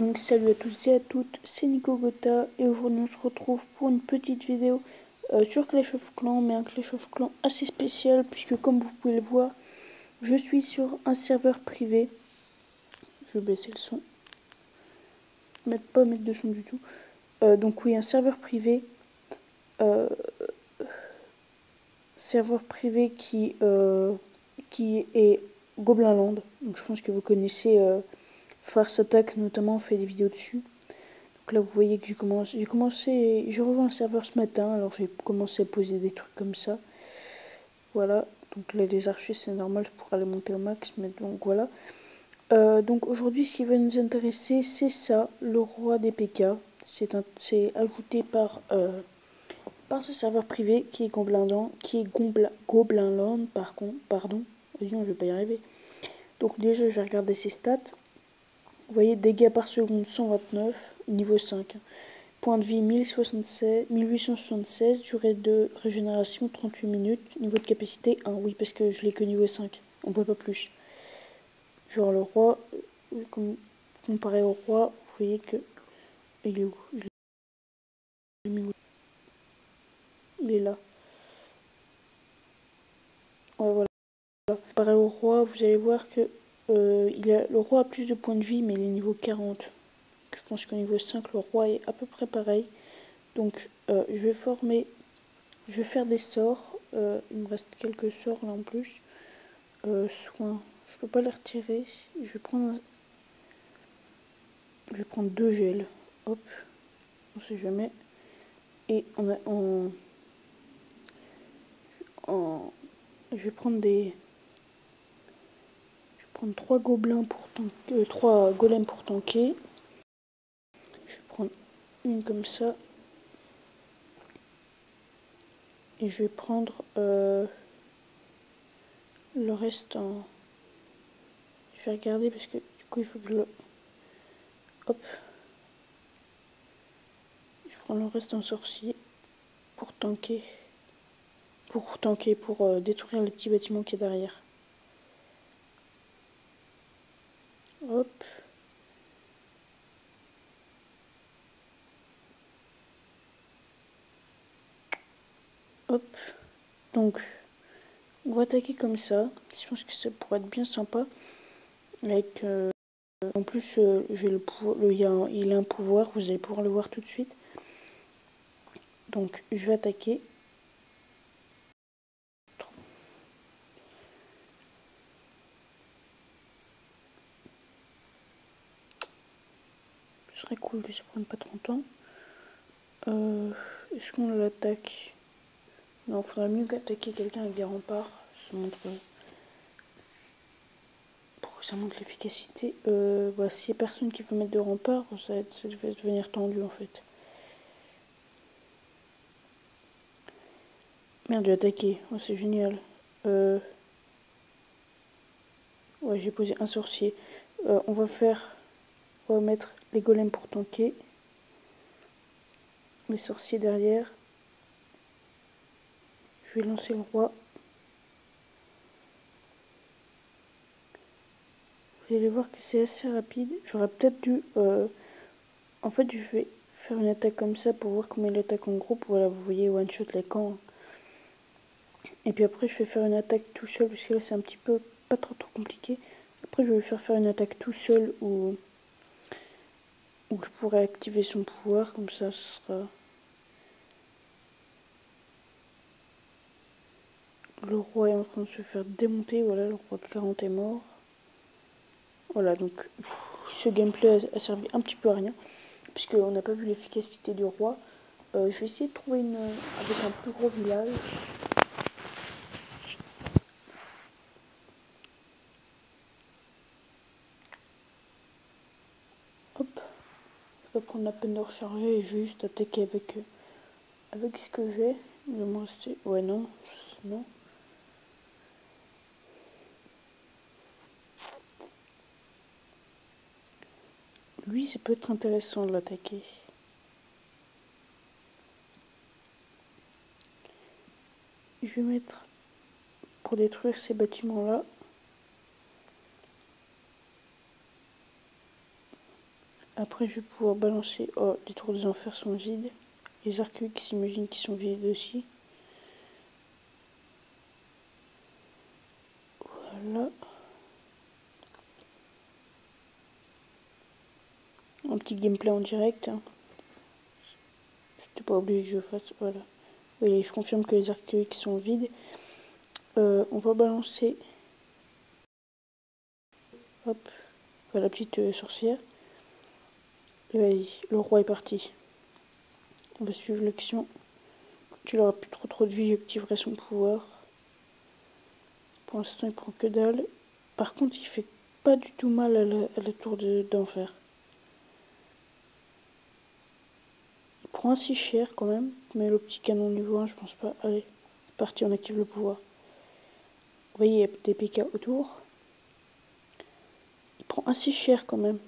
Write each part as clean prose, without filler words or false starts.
Donc salut à tous et à toutes, c'est Nico Gotha et aujourd'hui on se retrouve pour une petite vidéo sur Clash of Clans, mais un Clash of Clans assez spécial puisque comme vous pouvez le voir, je suis sur un serveur privé. Je vais baisser le son, pas mettre de son du tout. Donc oui, un serveur privé qui est Goblin Land. Donc je pense que vous connaissez Farce Attack notamment, fait des vidéos dessus. Donc là vous voyez que j'ai rejoint un serveur ce matin, alors j'ai commencé à poser des trucs comme ça. Voilà, donc là les archers c'est normal, je pourrais les monter au max, mais donc voilà. Donc aujourd'hui ce qui va nous intéresser c'est ça, le roi des PK. C'est ajouté par ce serveur privé qui est Goblin Land pardon. Vas-y, je vais pas y arriver. Donc déjà je vais regarder ses stats. Vous voyez, dégâts par seconde 129, niveau 5. Point de vie 1876, durée de régénération 38 minutes, niveau de capacité 1. Oui, parce que je l'ai que niveau 5, on peut pas plus. Genre le roi, comparé au roi, vous voyez que... Il est où? Il est là. Ouais, voilà. Comparé au roi, vous allez voir que le roi a plus de points de vie, mais il est niveau 40. Je pense qu'au niveau 5, le roi est à peu près pareil. Donc, je vais faire des sorts. Il me reste quelques sorts là en plus. Soin, je peux pas les retirer. Je vais prendre 2 gels. Hop, on sait jamais. Et je vais prendre 3 gobelins pour tanker, 3 golems pour tanker. Je vais prendre une comme ça. Et je vais prendre le reste en... Je vais regarder parce que du coup il faut que je le... Hop. Je prends le reste en sorcier pour tanker. Pour détruire les petits bâtiments qui est derrière. Hop. Hop. Donc, on va attaquer comme ça. Je pense que ça pourrait être bien sympa. Avec, en plus, j'ai le pouvoir, il a un pouvoir, vous allez pouvoir le voir tout de suite. Donc, je vais attaquer. Ce serait cool que ça prenne pas trop de temps. Est-ce qu'on l'attaque? Non, il faudrait mieux qu'attaquer quelqu'un avec des remparts. Ça montre l'efficacité. Bah, s'il n'y a personne qui veut mettre de remparts, ça va devenir tendu en fait. Merde, j'ai attaqué. Oh, c'est génial. Ouais, j'ai posé un sorcier. On va mettre les golems pour tanker. Les sorciers derrière. Je vais lancer le roi. Vous allez voir que c'est assez rapide. J'aurais peut-être dû... En fait, je vais faire une attaque comme ça pour voir comment il attaque en groupe. Voilà, vous voyez, one shot les camps. Et puis après, je vais faire une attaque tout seul, parce que là, c'est un petit peu pas trop compliqué. Après, je vais faire une attaque tout seul où je pourrais activer son pouvoir. Comme ça, ce sera... Le roi est en train de se faire démonter. Voilà, le roi de 40 est mort. Voilà, donc ce gameplay a servi un petit peu à rien, puisqu'on n'a pas vu l'efficacité du roi. Je vais essayer de trouver avec un plus gros village. Hop, je vais prendre la peine de recharger et juste attaquer avec ce que j'ai. Ouais, non, non. Lui, ça peut être intéressant de l'attaquer. Je vais mettre pour détruire ces bâtiments-là. Après, je vais pouvoir balancer... Oh, les tours des enfers sont vides. Les arcs qui s'imaginent qu'ils sont vides aussi. Voilà. Un petit gameplay en direct. Hein. J'étais pas obligé que je fasse... Voilà. Oui, je confirme que les arcs qui sont vides. On va balancer... Hop. La petite sorcière. Et vas-y, le roi est parti. On va suivre l'action. Quand il aura plus trop de vie, j'activerai son pouvoir. Pour l'instant, il prend que dalle. Par contre, il fait pas du tout mal à la tour d'enfer. Il prend assez cher quand même, mais le petit canon niveau 1, je pense pas. Allez, c'est parti, on active le pouvoir. Vous voyez, il y a des PK autour. Il prend assez cher quand même.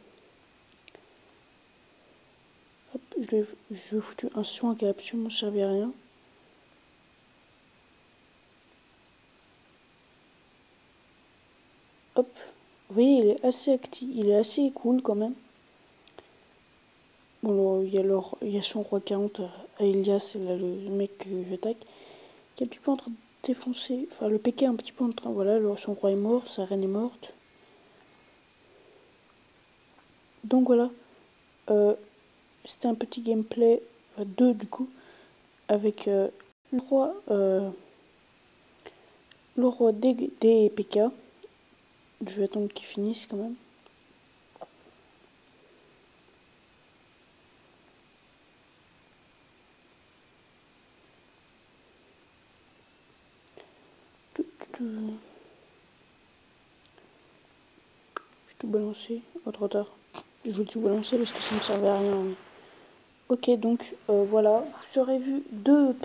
Hop, je lui ai foutu un soin qui a absolument servi à rien. Hop, vous voyez, il est assez actif, il est assez cool quand même. Bon, il y a son roi 40 à Elias, là, le mec que j'attaque, qui est un petit peu en train de défoncer. Enfin, le PK est un petit peu en train. Voilà, son roi est mort, sa reine est morte. Donc voilà, c'était un petit gameplay, 2 du coup, avec le roi des PK. Je vais attendre qu'il finisse quand même. Je vais tout balancer. Oh, trop tard. Je vais tout balancer parce que ça ne me servait à rien. Ok, donc voilà, vous aurez vu deux...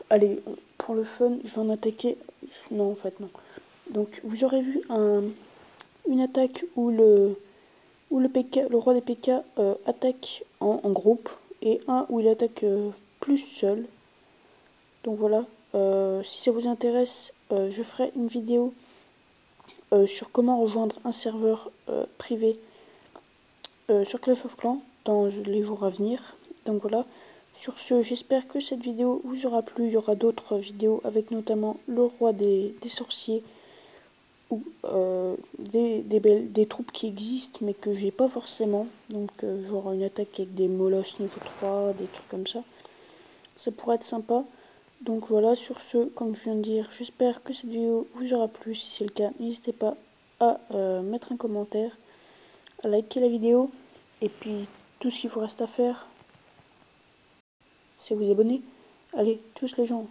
Allez, pour le fun, je vais en attaquer... Non, en fait, non. Donc, vous aurez vu une attaque où le roi des PK attaque en groupe, et un où il attaque plus seul. Donc voilà, si ça vous intéresse, je ferai une vidéo sur comment rejoindre un serveur privé sur Clash of Clans dans les jours à venir. Donc voilà, sur ce, j'espère que cette vidéo vous aura plu. Il y aura d'autres vidéos avec notamment le roi des sorciers ou des troupes qui existent mais que j'ai pas forcément. Donc genre une attaque avec des molosses niveau 3, des trucs comme ça. Ça pourrait être sympa. Donc voilà, sur ce, comme je viens de dire, j'espère que cette vidéo vous aura plu. Si c'est le cas, n'hésitez pas à mettre un commentaire, à liker la vidéo. Et puis, tout ce qu'il vous reste à faire, c'est vous abonner. Allez, tous les gens,